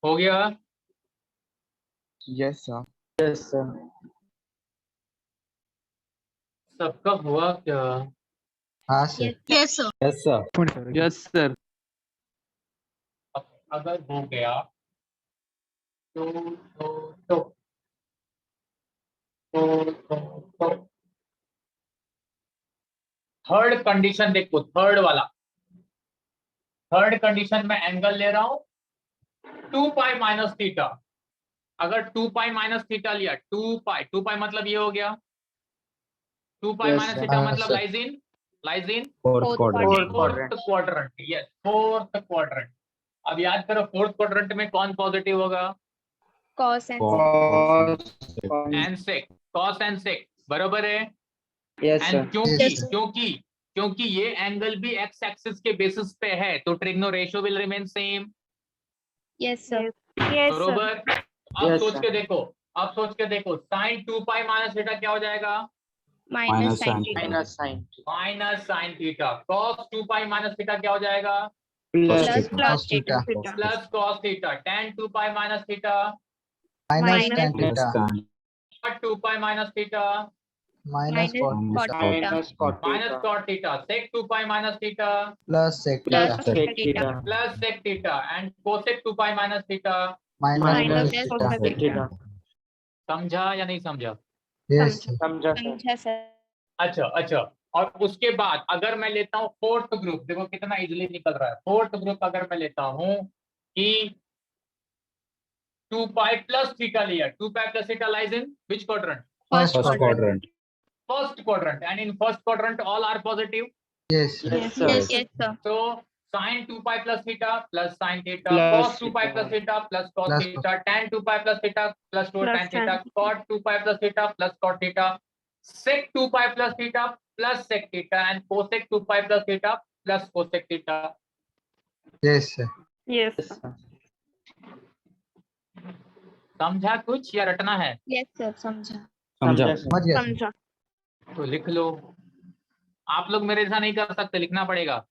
हो गया? Yes sir. Yes sir. सबका हुआ क्या? हाँ sir. Yes, sir. yes sir point sir. Yes sir. अगर हो गया तो थर्ड कंडीशन देखो, थर्ड वाला, थर्ड कंडीशन में एंगल ले रहा हूं 2 पाई माइनस थीटा। अगर 2 पाई माइनस थीटा लिया, 2 पाई मतलब ये हो गया 2 पाई Yes, माइनस sir. थीटा हाँ, मतलब sir. Lies in Fourth quadrant. Fourth quadrant. Yes, fourth quadrant. अब याद करो फोर्थ क्वाड्रेंट में कौन पॉजिटिव होगा? Cos and and sec, cos and sec, बरोबर है। Yes, sir. एंड क्योंकि Yes, sir. क्योंकि क्योंकि ये एंगल भी एक्स एक्सिस के बेसिस पे है तो trigno ratio will remain same, yes, sir. Yes, sir. बरोबर। अब Yes, सोच sir. के देखो, अब सोच के देखो, साइन 2 पाई माइनस थीटा क्या हो जाएगा? Minus sin theta. Minus sin. Minus sine theta. Cos 2 पाई माइनस थीटा क्या हो जाएगा? Plus Plus cos theta. Theta. Plus cos theta. tan 2 pi minus theta, Minus Minus tan theta. cot 2 pi minus theta, Minus minus cot cot theta. theta. Minus cot theta, sec 2 pi minus theta, Plus sec Plus theta. sec theta. Plus sec theta and cosec 2 pi minus theta. Minus Minus cos cos theta. theta. समझा या नहीं समझा? Yes, sir. समझा sir. अच्छा अच्छा। और उसके बाद अगर मैं लेता हूँ फोर्थ ग्रुप, देखो कितना इजीली निकल रहा है। फोर्थ ग्रुप अगर मैं लेता हूँ कि 2 पाई प्लस थीटा लिया, 2 pi plus theta lies in which quadrant? First quadrant. First quadrant, and in first quadrant all are positive. Yes, sir. Yes, Yes, yes, sir. So sin 2 pi plus theta plus sin theta, Plus cos 2 pi plus theta plus cos Plus theta, tan 2 pi plus theta plus Plus tan theta, tan. cot 2 pi plus theta plus cot theta, sec 2 pi plus theta plus sec theta and cosec 2 pi plus theta plus cosec theta. Yes, sir. yes, sir. समझा कुछ या रटना है? Yes, sir. समझा. समझ गया, sir. समझा। तो लिख लो। आप लोग मेरे जैसा नहीं कर सकते, लिखना पड़ेगा।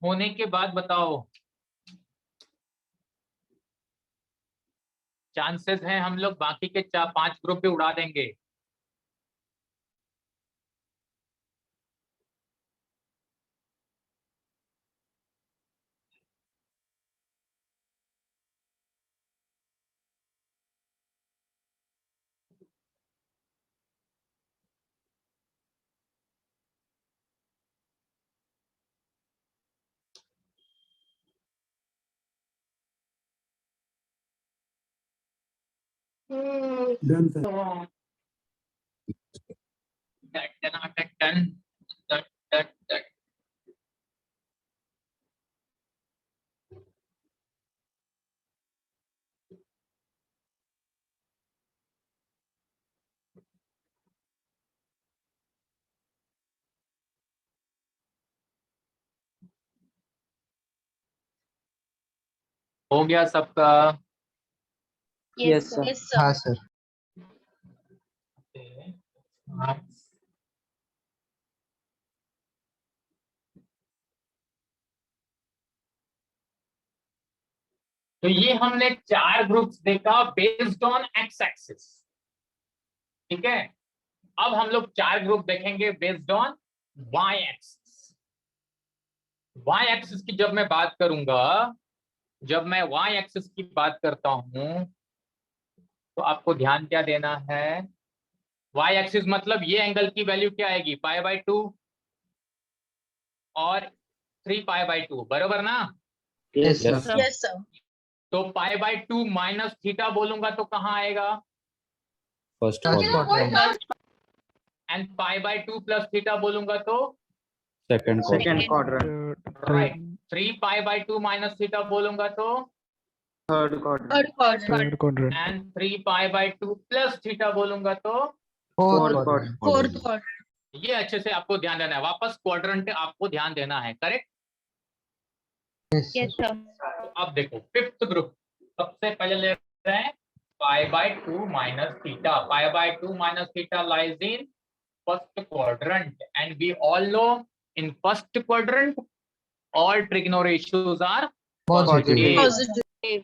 होने के बाद बताओ। चांसेस हैं हम लोग बाकी के 4-5 ग्रुप भी उड़ा देंगे। Done, sir. Done. हो गया सबका? Yes, sir. Yes, sir. हाँ, sir. तो ये हमने 4 ग्रुप्स देखा बेस्ड ऑन एक्स एक्सिस, ठीक है। अब हम लोग 4 ग्रुप देखेंगे based on Y axis. Y axis की जब मैं बात करूंगा, जब मैं वाई एक्सिस की बात करता हूं तो आपको ध्यान क्या देना है? वाई एक्सिस मतलब ये एंगल की वैल्यू क्या आएगी? π/2 और 3π/2, बरोबर ना? Yes, sir. Yes, sir. तो पाई बाय 2 माइनस थीटा बोलूंगा तो कहाँ आएगा? First First quadrant, quadrant. And pi by 2 plus theta बोलूंगा तो second quadrant, Second quadrant. Right. 3 pi by 2 minus theta बोलूंगा तो Third quadrant. Third quadrant. Third quadrant, and 3 pi by 2 plus theta बोलूंगा तो Fourth quadrant. Fourth quadrant. ये अच्छे से आपको ध्यान देना है। वापस क्वाड्रेंट आपको ध्यान देना है, correct? Yes, Yes, sir. sir. तो अब देखो फिफ्थ ग्रुप, सबसे पहले ले रहे हैं pi by 2 minus theta. Pi by 2 minus theta lies in first quadrant and we all know in first quadrant all trigonal ratios are Positive. Positive.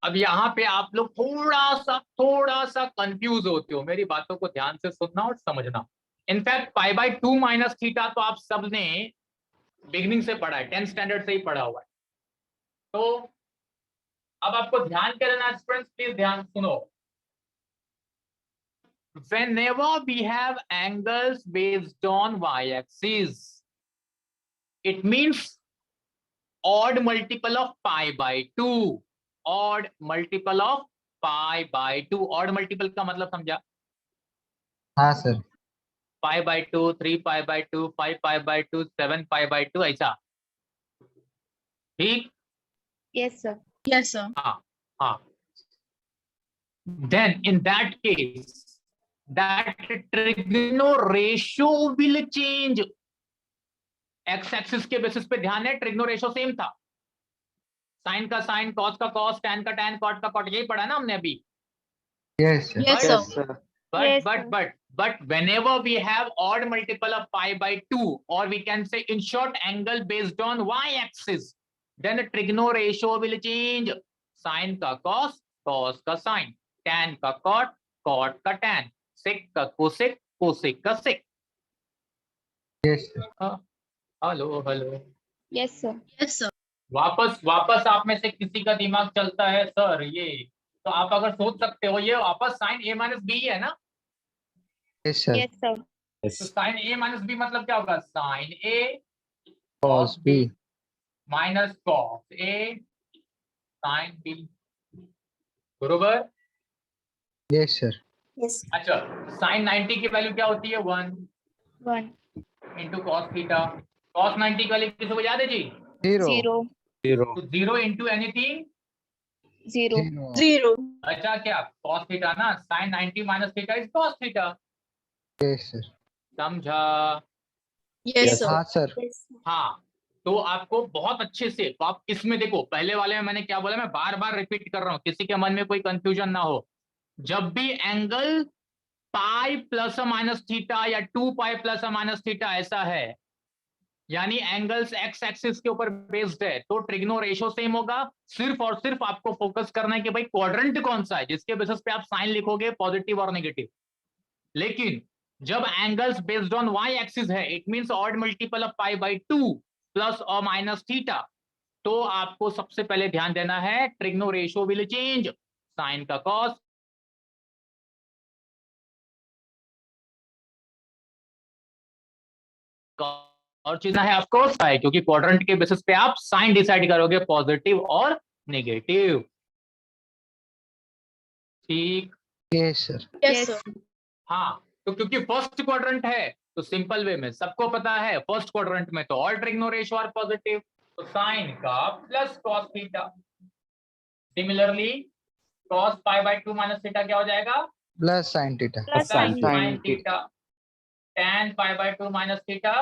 अब यहाँ पे आप लोग थोड़ा सा कंफ्यूज होते हो, मेरी बातों को ध्यान से सुनना और समझना। In fact pi by 2 minus theta तो आप सबने बिगिनिंग से पढ़ा है, 10th स्टैंडर्ड से ही पढ़ा हुआ है। तो अब आपको ध्यान क्या देना है स्टूडेंट्स, प्लीज ध्यान सुनो। Whenever we have angles based on y-axis, it means odd multiple of pi by 2, odd multiple of pi by 2। odd multiple का मतलब समझा? हाँ sir. pi by 2, 3 pi by 2, 5 pi by 2, 7 pi by 2, ऐसा, ठीक? Yes, sir. Yes, sir. हाँ। Then in that case, that trigonal ratio will change। X axis के बेसिस पे ध्यान है, ट्रिग्नो रेशियो सेम था। साइन का साइन, कॉस का कॉस, टैन का टैन, कॉट का कॉट, यही पढ़ा ना हमने अभी। Yes, sir. Yes, Yes, sir. Yes, but whenever we have odd multiple of pi by 2, or we can say in short angle based on y-axis, then the trigonal ratio will change। Sine का कॉस, कॉस का साइन, टैन का कॉट, कॉट का टैन, सेक का कोसेक, कोसेक का sec. Yes, sir. Hello hello. Yes, sir. Yes, sir. वापस आप में से किसी का दिमाग चलता है सर ये, तो आप अगर सोच सकते हो ये वापस साइन ए माइनस बी है ना? Yes, sir. Yes, sir. तो साइन ए माइनस बी मतलब क्या होगा? Sign A Cos B. Minus cos A sine B, बरोबर? Yes, sir. Yes. अच्छा, साइन 90 की वैल्यू क्या होती है? 1 1, इंटू कॉस थीटा। कॉस 90 की वैल्यू किसी को याद है जी? Zero. 0, 0, तो 0 इंटू एनीथिंग। 0. Zero. 0. अच्छा, क्या कॉस थीटा ना? Sine 90 minus theta is cos theta. Yes, sir. समझा? Yes, sir. हाँ sir. Yes. हाँ, तो आपको बहुत अच्छे से, तो आप इसमें देखो, पहले वाले में मैंने क्या बोला, मैं बार बार रिपीट कर रहा हूं, किसी के मन में कोई कंफ्यूजन ना हो। जब भी angle pi plus minus theta या 2 पाई प्लस माइनस थीटा ऐसा है, यानी एंगल्स एक्स एक्सिस के ऊपर बेस्ड है, तो ट्रिग्नो रेशियो सेम होगा। सिर्फ और सिर्फ आपको फोकस करना है कि भाई क्वाड्रेंट कौन सा है जिसके बेसिस पे आप साइन लिखोगे, पॉजिटिव और नेगेटिव। लेकिन जब angles based on Y axis है, it means odd multiple of pi by 2 plus और माइनस थीटा, तो आपको सबसे पहले ध्यान देना है trigno ratio will change. Sine का कॉस, और चीज है आपको साइन, क्योंकि क्वाड्रेंट के बेसिस पे आप साइन डिसाइड करोगे, पॉजिटिव और नेगेटिव। ठीक? Yes, sir. Yes, sir. हाँ, तो क्योंकि फर्स्ट क्वाड्रेंट है तो सिंपल वे में सबको पता है फर्स्ट क्वाड्रेंट में तो all trigno ratio are positive, तो साइन का plus cos theta. Similarly cos pi by 2 minus theta क्या हो जाएगा? Plus sin theta. Plus sine sin sine theta. Tan pi by 2 minus theta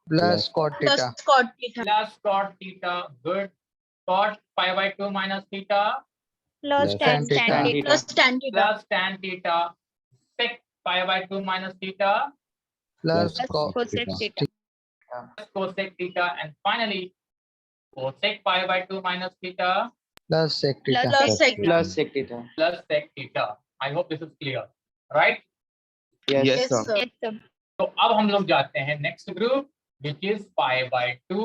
Plus cot Plus theta. cot theta. Plus cot theta. Good. Cot pi by 2 minus theta Plus tan tan theta. theta. Plus tan theta. Plus tan theta. Sec pi by 2 minus theta Plus Plus cot cosec theta. cosec theta, and finally cosec pi by 2 minus theta plus sec theta. Plus sec theta. Plus sec theta. plus sec theta। I hope this is clear, right? Yes, Yes, sir. sir. Yes, sir. तो अब हम लोग जाते हैं next group which is pi by 2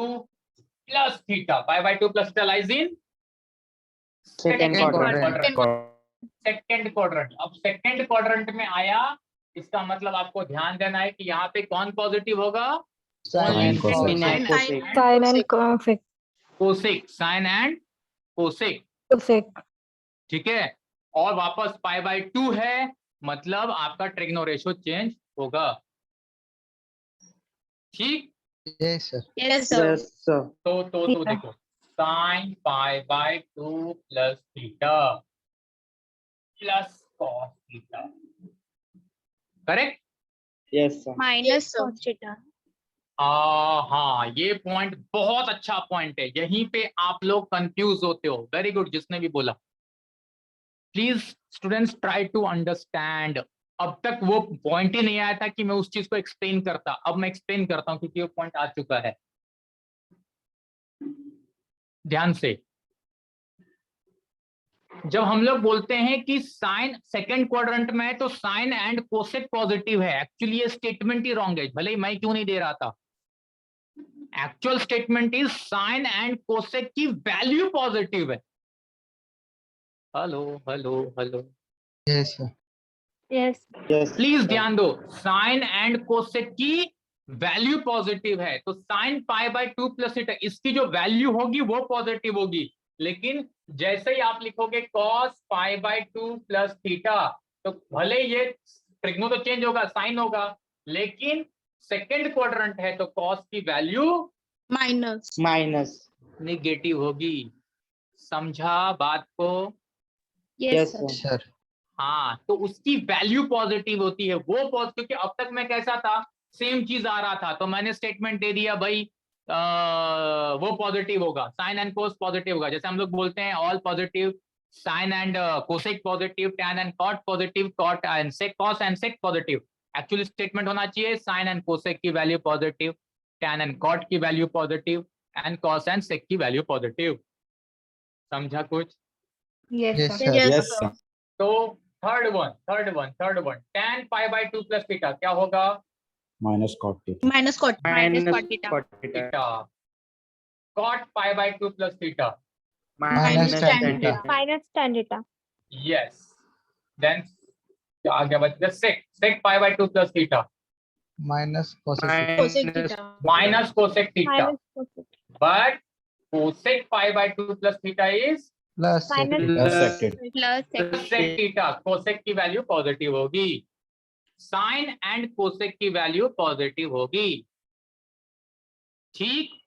plus theta। pi by 2 plus theta lies in Second quadrant. Second quadrant. अब सेकंड क्वाड्रेंट में आया, इसका मतलब आपको ध्यान देना है कि यहाँ पे कौन पॉजिटिव होगा? Sin Only and cos. Sin and cosec. Sin and cosec. Cosec, sine and cosec, cosec. ठीक है, और वापस π/2 है, मतलब आपका ट्रिग्नो रेशियो चेंज होगा। ठीक, Yes, sir. Yes, sir. Yes, sir. तो देखो sin π/2 plus theta plus cos theta, correct. Yes, sir. Minus Yes, sir. cos theta. हाँ, ये पॉइंट बहुत अच्छा पॉइंट है, यहीं पे आप लोग कंफ्यूज होते हो। वेरी गुड, जिसने भी बोला। Please students try to understand. अब तक वो पॉइंट ही नहीं आया था कि मैं उस चीज को एक्सप्लेन करता, अब मैं एक्सप्लेन करता हूं क्योंकि वो पॉइंट आ चुका है। ध्यान से, जब हम लोग बोलते हैं कि साइन सेकंड क्वाड्रेंट में है तो साइन एंड कोसेक पॉजिटिव है, एक्चुअली ये स्टेटमेंट ही रॉन्ग है, भले ही मैं क्यों नहीं दे रहा था। Actual statement is sine and cosec की वैल्यू पॉजिटिव है। Hello hello hello, Yes, sir. Yes. Yes. Please sir. ध्यान दो, साइन एंड कोसेक की वैल्यू पॉजिटिव है, तो साइन π/2 प्लस थीटा, इसकी जो वैल्यू होगी वो पॉजिटिव होगी। लेकिन जैसे ही आप लिखोगे cos π/2 प्लस थीटा, तो भले ये ट्रिग्नो तो चेंज होगा, साइन होगा, लेकिन सेकेंड क्वाड्रेंट है तो cos की वैल्यू Minus. Minus. नेगेटिव होगी। समझा बात को? Yes, Yes, sir. sir. Sir. हाँ, तो उसकी वैल्यू पॉजिटिव होती है, वो पॉजिटिव, क्योंकि अब तक मैं कैसा था, सेम चीज आ रहा था, तो मैंने स्टेटमेंट दे दिया भाई वो पॉजिटिव होगा, साइन एंड कोस पॉजिटिव होगा। जैसे हम लोग बोलते हैं all positive, sine and cosec positive, tan and cot positive, cot and sec, cos and sec positive. Actually statement होना चाहिए साइन एंड कोसेक की value positive, tan and cot की value positive, and cos and sec की वैल्यू पॉजिटिव। समझा कुछ? Yes Yes, sir. sir. Yes, Yes, sir. sir. तो third one tan π/2 plus theta क्या होगा? Minus cot theta. Minus cot. Minus cot theta. cot theta. Theta. cot π/2 plus theta, Minus tan tan theta. Minus tan theta. Yes. Then क्या आ गया बच्चा? sec π/2 plus theta Minus cosec theta. Cosec theta. Minus cosec theta, Minus cosec. But cosec π/2 plus theta is Plus sec Minus theta. Plus sec theta. plus sec. sec theta, cosec की वैल्यू पॉजिटिव होगी, साइन एंड कोसेक की वैल्यू पॉजिटिव होगी। ठीक,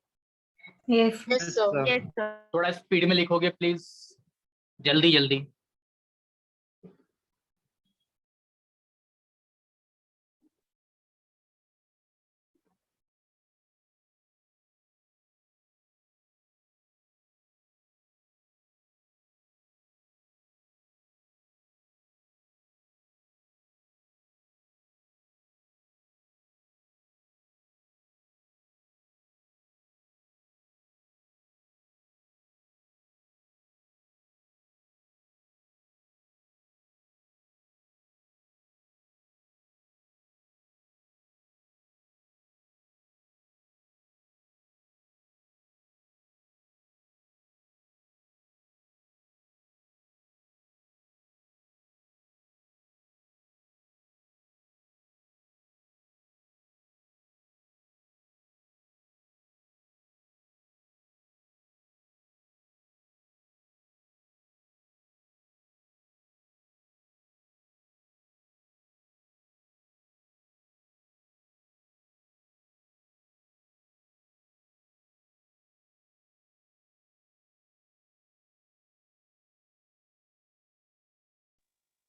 yes Yes, sir. Yes, sir. थोड़ा स्पीड में लिखोगे प्लीज, जल्दी जल्दी।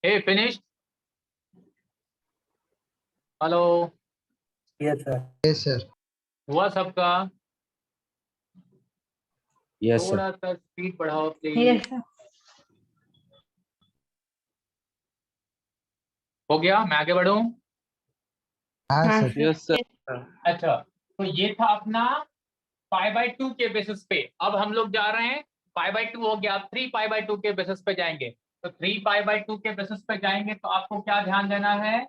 Hey finish? Hello, Yes, sir. Yes, sir. हुआ सबका? Yes, sir. थोड़ा सा स्पीड बढ़ाओ प्लीज। Yes sir. हो गया, मैं आगे बढ़ूं? हाँ हाँ sir. सर। Yes, sir. अच्छा, तो ये था अपना π/2 के बेसिस पे। अब हम लोग जा रहे हैं, π/2 हो गया, अब 3π/2 के बेसिस पे जाएंगे। तो 3π/2 के बेसिस पे जाएंगे तो आपको क्या ध्यान देना है?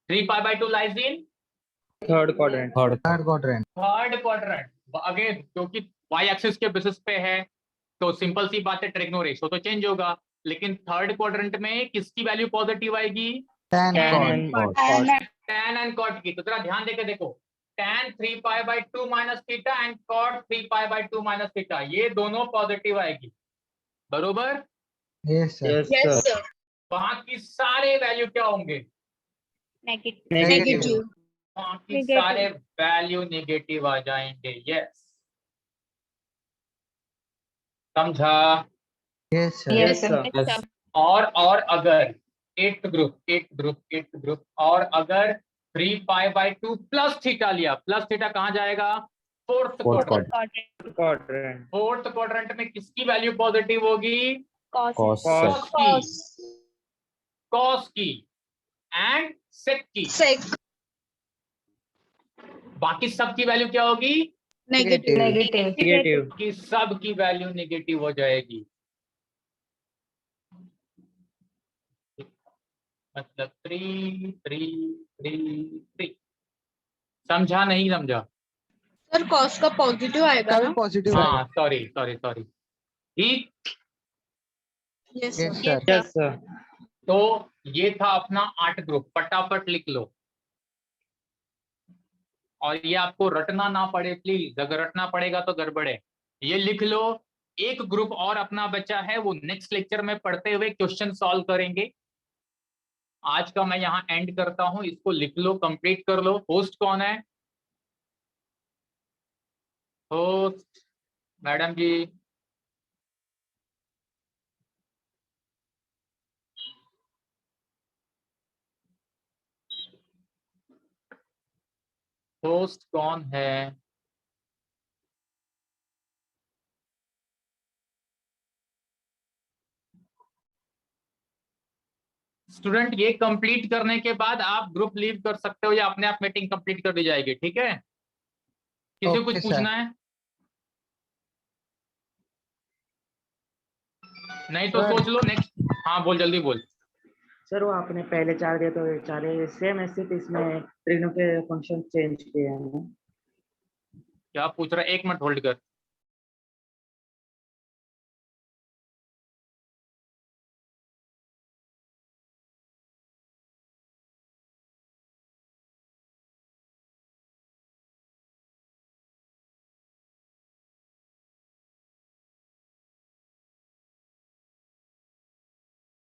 3π/2 lies in Third quadrant. Third. Third quadrant. Third quadrant. Again क्योंकि वाई एक्सिस के बेसिस पे है तो सिंपल सी बात है, ट्रिग्नो रेशियो तो चेंज होगा, लेकिन थर्ड क्वाड्रेंट में किसकी वैल्यू पॉजिटिव आएगी? Tan Tan cot. and Cot. cot. tan and cot की। तो जरा ध्यान देके देखो, tan 3 pi by 2 minus theta and cot 3 pi by 2 minus theta, ये दोनों पॉजिटिव आएगी, बरोबर। Yes, sir. Yes, Yes, sir. sir. बाकी सारे वैल्यू क्या होंगे, Negative. Negative. बाकी Negative. सारे वैल्यू नेगेटिव आ जाएंगे। यस, समझा। Yes, sir. Yes, Yes, sir. sir. Yes, sir. और अगर एट ग्रुप और अगर 3 पाई बाई 2 प्लस थीटा लिया, प्लस थीटा कहाँ जाएगा, fourth Fourth quadrant. quadrant. Quadrant. Fourth quadrant में किसकी वैल्यू पॉजिटिव होगी, Cos. Cos. Cos. कॉस की एंड सेक की। Sec. बाकी सब की वैल्यू क्या होगी, Negative. Negative. Negative. कि सब की वैल्यू नेगेटिव हो जाएगी। मतलब 3 3 3 3। समझा नहीं समझा? Sir, cos का positive आएगा ना? Positive. हाँ, सॉरी ठीक। Yes, Yes, sir. sir. Yes, sir. तो ये था अपना 8 ग्रुप, फटाफट लिख लो। और ये आपको रटना ना पड़े प्लीज, अगर रटना पड़ेगा तो गड़बड़ है। ये लिख लो। एक ग्रुप और अपना बचा है, वो नेक्स्ट लेक्चर में पढ़ते हुए क्वेश्चन सॉल्व करेंगे। आज का मैं यहाँ एंड करता हूँ, इसको लिख लो, कंप्लीट कर लो। होस्ट कौन है, होस्ट मैडम जी। होस्ट कौन है, स्टूडेंट। ये कंप्लीट करने के बाद आप ग्रुप लीव कर सकते हो या अपने आप मीटिंग कंप्लीट कर दी जाएगी, ठीक है। किसी को कुछ Okay, sir. पूछना है, नहीं तो सोच लो नेक्स्ट। हाँ बोल, जल्दी बोल। सर वो आपने पहले चार दिए तो चार सेम ऐसे इसमें ट्रिग्नो के फंक्शन चेंज किए हैं। क्या पूछ रहा है, एक मिनट होल्ड कर।